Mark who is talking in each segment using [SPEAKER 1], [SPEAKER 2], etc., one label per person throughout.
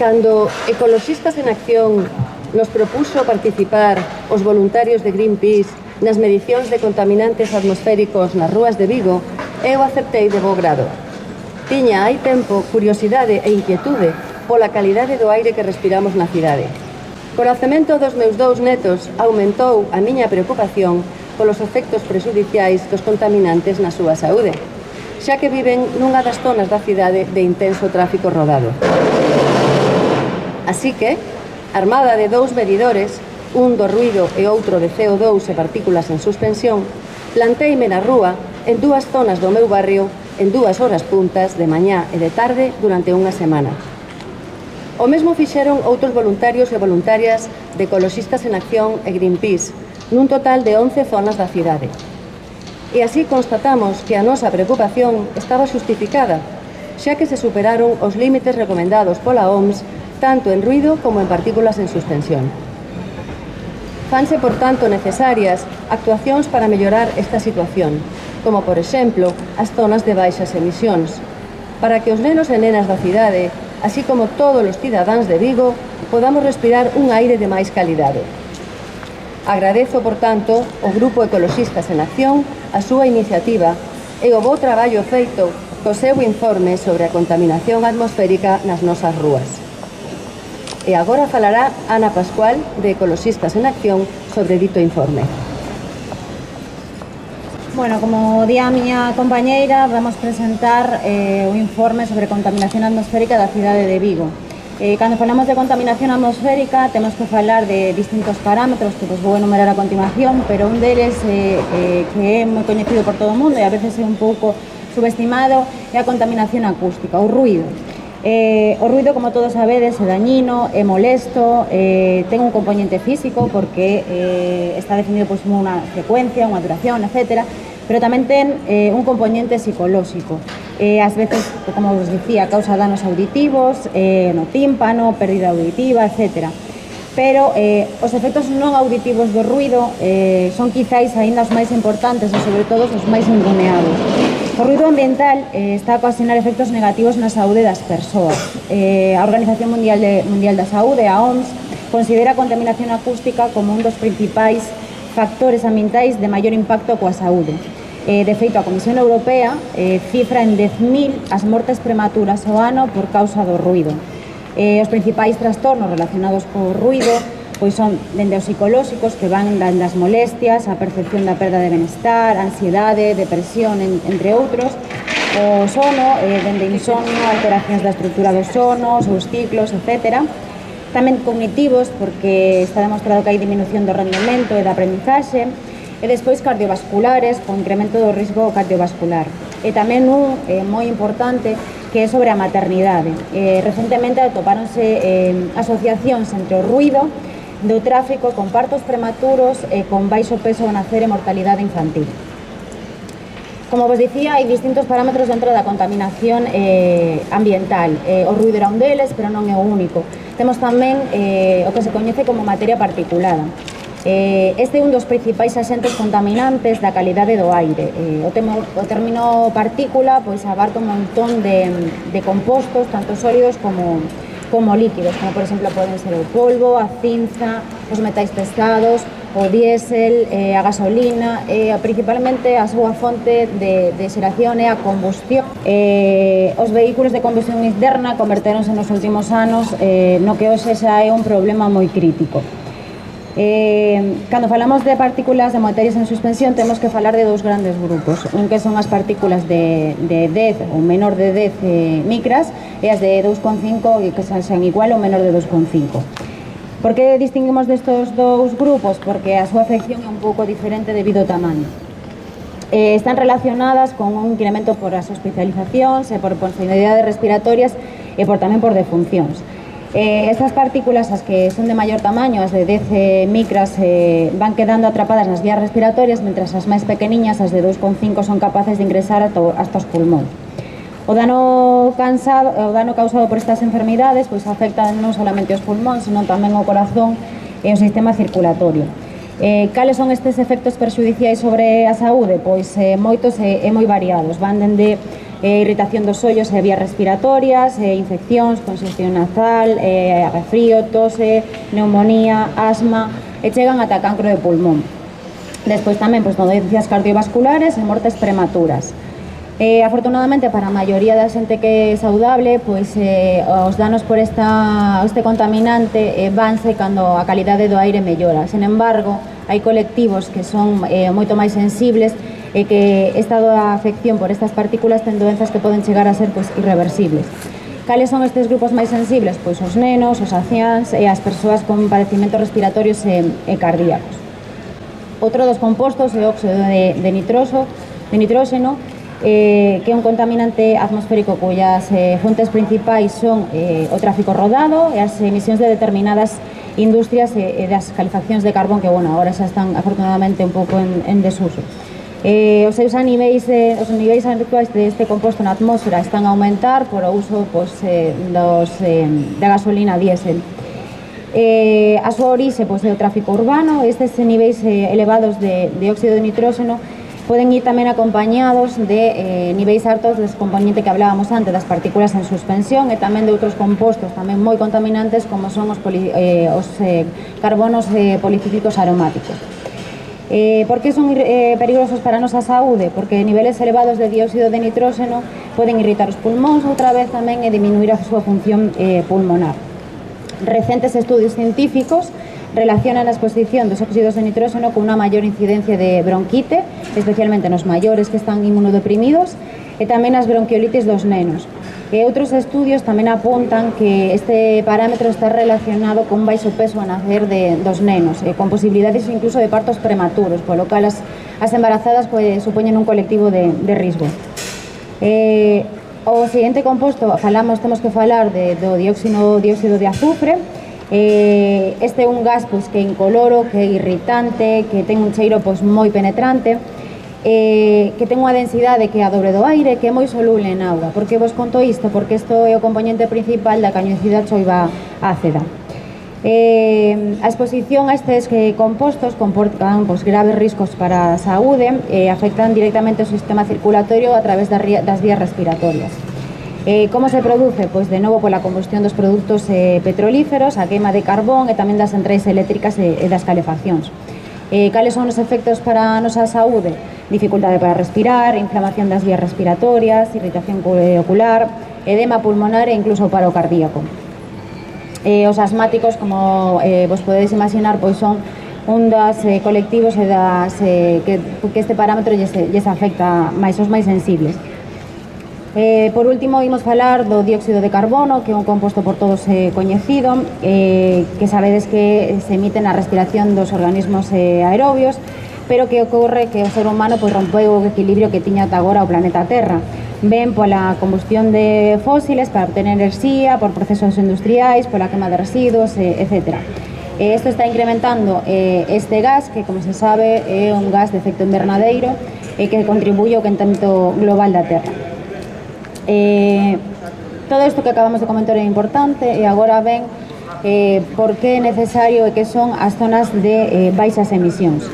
[SPEAKER 1] Cando Ecoloxistas en Acción nos propuso participar os voluntarios de Greenpeace nas medicións de contaminantes atmosféricos nas rúas de Vigo, eu aceptei de bo grado. Tiña hai tempo curiosidade e inquietude pola calidade do aire que respiramos na cidade. Co nacemento dos meus dous netos aumentou a miña preocupación polos efectos prexudiciais dos contaminantes na súa saúde, xa que viven nunha das zonas da cidade de intenso tráfico rodado. Así que, armada de dous medidores, un do ruído e outro de CO2 e partículas en suspensión, planteime na rúa en dúas zonas do meu barrio en 2 horas puntas de mañá e de tarde durante unha semana. O mesmo fixeron outros voluntarios e voluntarias de Ecoloxistas en Acción e Greenpeace, nun total de 11 zonas da cidade. E así constatamos que a nosa preocupación estaba xustificada, xa que se superaron os límites recomendados pola OMS tanto en ruído como en partículas en suspensión. Fanse, por tanto, necesarias actuacións para mellorar esta situación, como, por exemplo, as zonas de baixas emisións, para que os nenos e nenas da cidade, así como todos os cidadáns de Vigo, podamos respirar un aire de máis calidade. Agradezo, por tanto, ao Grupo Ecoloxistas en Acción a súa iniciativa e o bo traballo feito co seu informe sobre a contaminación atmosférica nas nosas rúas. E agora falará Ana Pascual, de Ecoloxistas en Acción, sobre dito informe.
[SPEAKER 2] Bueno, como di a miña compañeira, vamos presentar o informe sobre contaminación atmosférica da cidade de Vigo. Cando falamos de contaminación atmosférica, temos que falar de distintos parámetros que vos vou enumerar a continuación, pero un deles que é moi coñecido por todo o mundo e a veces é un pouco subestimado é a contaminación acústica, o ruído. O ruido, como todos sabedes, é dañino, é molesto, ten un componente físico porque está definido como unha frecuencia, unha duración, etc. Pero tamén ten un componente psicolóxico. Ás veces, como vos dicía, causa danos auditivos, no tímpano, pérdida auditiva, etc. Pero os efectos non auditivos do ruido son quizáis aínda os máis importantes e, sobre todo, os máis ninguneados. O ruido ambiental está a ocasionar efectos negativos na saúde das persoas. A Organización Mundial da Saúde, a OMS, considera a contaminación acústica como un dos principais factores ambientais de maior impacto coa saúde. De feito, a Comisión Europea cifra en 10.000 as mortes prematuras ao ano por causa do ruido. Os principais trastornos relacionados co ruido pois son dende os psicolóxicos, que van das molestias, a percepción da perda de benestar, ansiedade, depresión, entre outros, o sono, dende insomnio, alteracións da estrutura do sono, os seus ciclos, etc. Tamén cognitivos, porque está demostrado que hai disminución do rendemento e da aprendizaxe, e despois cardiovasculares, con incremento do risco cardiovascular. E tamén un moi importante, que é sobre a maternidade. Recentemente atopáronse asociacións entre o ruido do tráfico con partos prematuros e con baixo peso ao nacer e mortalidade infantil. Como vos dicía, hai distintos parámetros dentro da contaminación ambiental. O ruido era un deles, pero non é o único. Temos tamén o que se coñece como materia particulada. Este é un dos principais axentes contaminantes da calidade do aire. O término partícula pois abarca un montón de compostos, tanto sólidos como líquidos, como por exemplo poden ser o polvo, a cinza, os metais pesados, o diésel, a gasolina, principalmente a súa fonte de xeración é a combustión. Os vehículos de combustión interna convertéronse nos últimos anos no que hoxe xa é un problema moi crítico. Cando falamos de partículas de materias en suspensión, temos que falar de dous grandes grupos. Un que son as partículas de 10 ou menor de 10 micras e as de 2,5 que sean igual ou menor de 2,5. Por que distinguimos destos dous grupos? Porque a súa afección é un pouco diferente debido ao tamaño. Están relacionadas con un incremento por as hospitalizacións e por enfermidades respiratorias e tamén por defuncións. Estas partículas, as que son de maior tamaño, as de 10 micras, van quedando atrapadas nas vías respiratorias, mentras as máis pequeniñas, as de 2,5, son capaces de ingresar hasta os pulmóns. O dano causado por estas enfermidades pois afecta non solamente os pulmóns, senón tamén o corazón e o sistema circulatorio. Cales son estes efectos perxudiciais sobre a saúde? Pois moitos e moi variados. Van dende irritación dos ollos e vías respiratorias, infeccións, congestión nasal, resfrío, tose, neumonía, asma e chegan ata cancro de pulmón. Despois tamén dolencias cardiovasculares e mortes prematuras. Afortunadamente para a maioría da xente que é saudable, os danos por este contaminante vanse cando a calidade do aire mellora. Sen embargo, hai colectivos que son moito máis sensibles e que esta afección por estas partículas ten doenzas que poden chegar a ser irreversibles. Cales son estes grupos máis sensibles? Pois os nenos, os anciáns e as persoas con padecimentos respiratorios e cardíacos. Outro dos compostos é o óxido de nitróxeno, que é un contaminante atmosférico cuyas fontes principais son o tráfico rodado e as emisións de determinadas industrias e das calefaccións de carbón que, agora xa están afortunadamente un pouco en desuso. Os niveis actuais deste composto na atmósfera están a aumentar por o uso da gasolina diésel. A súa orixe é o tráfico urbano. Estes niveis elevados de óxido de nitróxeno poden ir tamén acompañados de niveis altos des componente que hablábamos antes, das partículas en suspensión e tamén de outros compostos tamén moi contaminantes como son os carbonos policíclicos aromáticos. Por que son perigosos para a nosa saúde? Porque niveles elevados de dióxido de nitróxeno poden irritar os pulmóns outra vez tamén e diminuir a súa función pulmonar. Recentes estudios científicos relacionan a exposición dos óxidos de nitróxeno con unha maior incidencia de bronquite, especialmente nos maiores que están inmunodeprimidos, e tamén as bronquiolitis dos nenos. E outros estudios tamén apuntan que este parámetro está relacionado con baixo peso a nacer dos nenos, con posibilidades incluso de partos prematuros, polo cal as embarazadas supoñen un colectivo de risco. O seguinte composto, temos que falar do dióxido de azufre. Este é un gas que é incoloro, que é irritante, que ten un cheiro moi penetrante, que ten unha densidade que é a dobre do aire, que é moi soluble en auga. Por que vos conto isto? Porque isto é o componente principal da coñecida choiva ácida. A exposición a estes compostos comportan graves riscos para a saúde e afectan directamente o sistema circulatorio a través das vías respiratorias. Como se produce? Pois de novo pola combustión dos produtos petrolíferos, a queima de carbón e tamén das centrais eléctricas e das calefaccións. Cales son os efectos para a nosa saúde? Dificultade para respirar, inflamación das vías respiratorias, irritación ocular, edema pulmonar e incluso paro cardíaco. Os asmáticos, como vos podedes imaginar, pois son un dos colectivos que este parámetro lles afecta máis, os máis sensibles. Por último, imos falar do dióxido de carbono, que é un composto por todos coñecido, que sabedes que se emite na respiración dos organismos aerobios, pero que ocorre que o ser humano rompeu o equilibrio que tiña ata agora o planeta Terra. Ben pola combustión de fósiles para obtener enerxía, por procesos industriais, pola quema de residuos, etc. Isto está incrementando este gas, que, como se sabe, é un gas de efecto invernadeiro e que contribuye ao quentamento global da Terra. Todo isto que acabamos de comentar é importante e agora ven por que é necesario e que son as zonas de baixas emisións.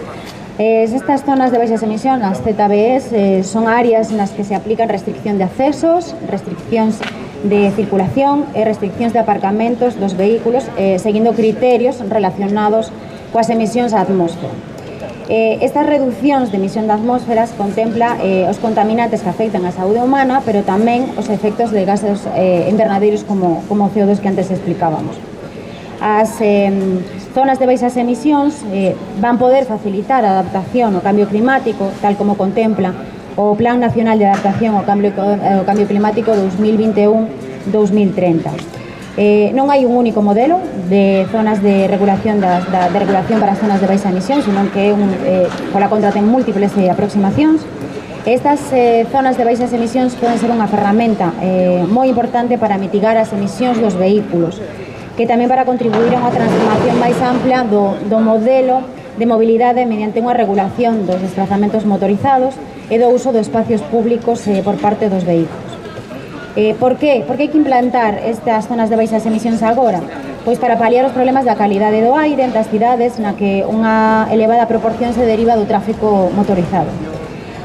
[SPEAKER 2] Estas zonas de baixas emisións, as ZBEs, son áreas nas que se aplican restricción de accesos, restriccións de circulación e restriccións de aparcamentos dos vehículos, seguindo criterios relacionados coas emisións á atmósfera. Estas reduccións de emisión de atmósferas contempla os contaminantes que afectan a saúde humana, pero tamén os efectos de gases invernadeiros como o CO2 que antes explicábamos. As zonas de baixas emisións van poder facilitar a adaptación ao cambio climático, tal como contempla o Plan Nacional de Adaptación ao Cambio Climático 2021-2030. Non hai un único modelo de zonas de regulación para as zonas de baixa emisión, senón que pola contra ten múltiples aproximacións. Estas zonas de baixas emisións poden ser unha ferramenta moi importante para mitigar as emisións dos vehículos, que tamén para contribuir a unha transformación máis ampla do modelo de mobilidade mediante unha regulación dos desplazamentos motorizados e do uso de espacios públicos por parte dos vehículos. Por que? Por que hai que implantar estas zonas de baixas emisións agora? Pois para paliar os problemas da calidade do aire das cidades na que unha elevada proporción se deriva do tráfico motorizado.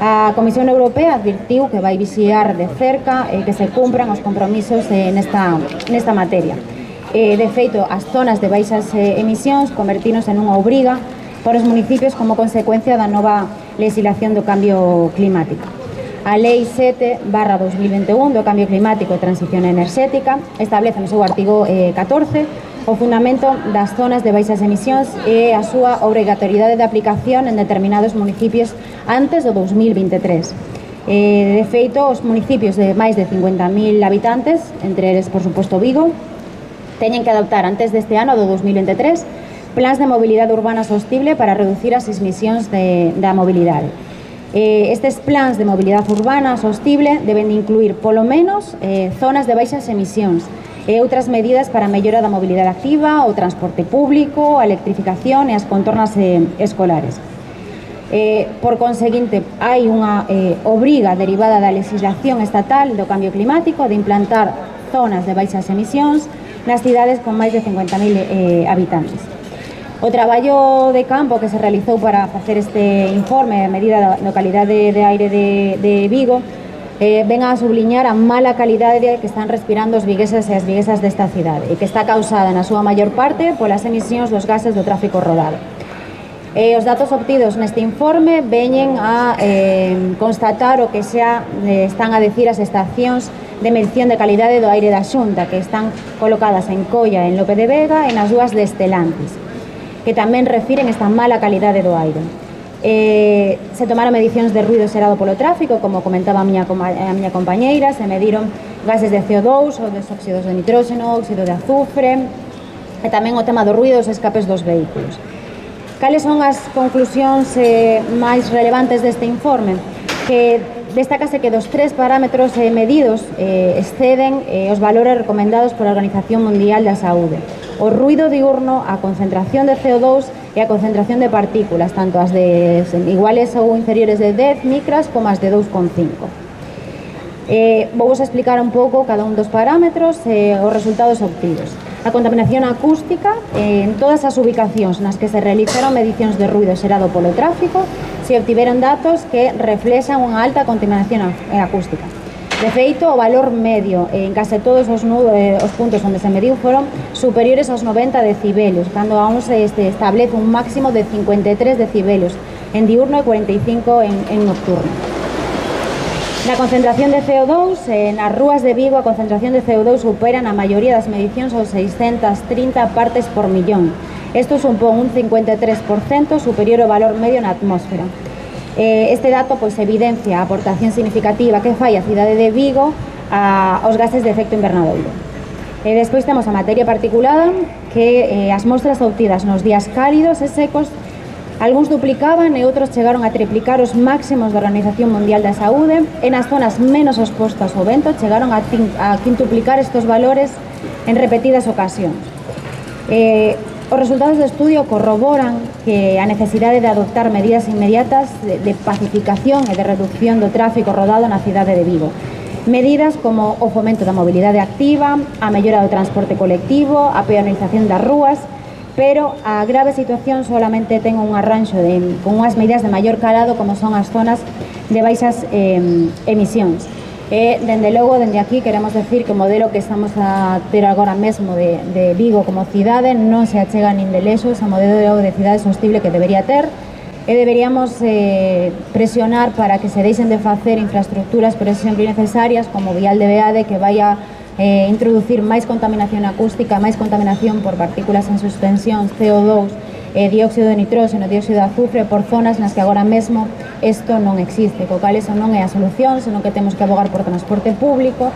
[SPEAKER 2] A Comisión Europea advirtiu que vai vixiar de cerca que se cumpran os compromisos nesta materia. De feito, as zonas de baixas emisións convertíronse nunha obriga para os municipios como consecuencia da nova legislación do cambio climático. A Lei 7/2021 do Cambio Climático e Transición Enerxética establece no seu artigo 14 o fundamento das zonas de baixas emisións e a súa obrigatoriedade de aplicación en determinados municipios antes do 2023. De feito, os municipios de máis de 50.000 habitantes, entre eles, por suposto, Vigo, teñen que adoptar antes deste ano, do 2023, plans de mobilidade urbana sostible para reducir as emisións da mobilidade. Estes plans de mobilidade urbana sostible deben de incluir, polo menos, zonas de baixas emisións e outras medidas para a mellora da mobilidade activa, o transporte público, a electrificación e as contornas escolares. Por conseguinte, hai unha obriga derivada da legislación estatal do cambio climático de implantar zonas de baixas emisións nas cidades con máis de 50.000 habitantes. O traballo de campo que se realizou para facer este informe a medida da calidade de aire de Vigo ven a subliñar a mala calidade que están respirando os vigueses e as viguesas desta cidade e que está causada na súa maior parte polas emisións dos gases do tráfico rodado. Os datos obtidos neste informe veñen a constatar o que xa están a decir as estacións de medición de calidade do aire da Xunta, que están colocadas en Coia, en Lope de Vega e nas dúas de Estelantis, que tamén refiren esta mala calidade do aire. Se tomaron medicións de ruido xerado polo tráfico, como comentaba a miña compañeira, se mediron gases de CO2, ou dos óxidos de nitróxeno, óxido de azufre, e tamén o tema do ruido dos escapes dos vehículos. Cales son as conclusións máis relevantes deste informe? Que destácase que dos 3 parámetros medidos exceden os valores recomendados pola Organización Mundial da Saúde: o ruido diurno, a concentración de CO2 e a concentración de partículas, tanto as de iguales ou inferiores de 10 micras como as de 2,5. Vou explicar un pouco cada un dos parámetros e os resultados obtidos. A contaminación acústica, en todas as ubicacións nas que se realizaron medicións de ruido xerado polo tráfico, se obtiveron datos que reflexan unha alta contaminación acústica. De feito, o valor medio en case todos os puntos onde se mediu foron superiores aos 90 decibelios, cando aún se establece un máximo de 53 decibelios en diurno e 45 en nocturno. Na concentración de CO2, nas rúas de Vigo a concentración de CO2 supera na maioría das medicións aos 630 partes por millón. Isto supón un 53% superior ao valor medio na atmósfera. Este dato evidencia a aportación significativa que fai a cidade de Vigo aos gases de efecto invernadoiro. Despois temos a materia particulada, que as mostras obtidas nos días cálidos e secos, algúns duplicaban e outros chegaron a triplicar os máximos da Organización Mundial da Saúde, e nas zonas menos expostas ao vento chegaron a quintuplicar estes valores en repetidas ocasións. Os resultados do estudio corroboran que a necesidade de adoptar medidas inmediatas de pacificación e de reducción do tráfico rodado na cidade de Vigo. Medidas como o fomento da mobilidade activa, a mellora do transporte colectivo, a peonización das rúas, pero a grave situación solamente ten un arranxo con unhas medidas de maior calado como son as zonas de baixas emisións. Dende logo, dende aquí, queremos decir que o modelo que estamos a ter agora mesmo de Vigo como cidade non se achega nin de lexos ao modelo de cidade sostible que debería ter, e deberíamos presionar para que se deixen de facer infraestructuras, por exemplo, necesarias, como vial de Beade, que vai a introducir máis contaminación acústica, máis contaminación por partículas en suspensión, CO2, dióxido de nitróxeno, dióxido de azufre, por zonas nas que agora mesmo isto non existe, co cal eso non é a solución, senón que temos que abogar por transporte público,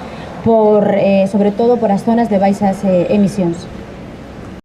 [SPEAKER 2] sobre todo por as zonas de baixas emisións.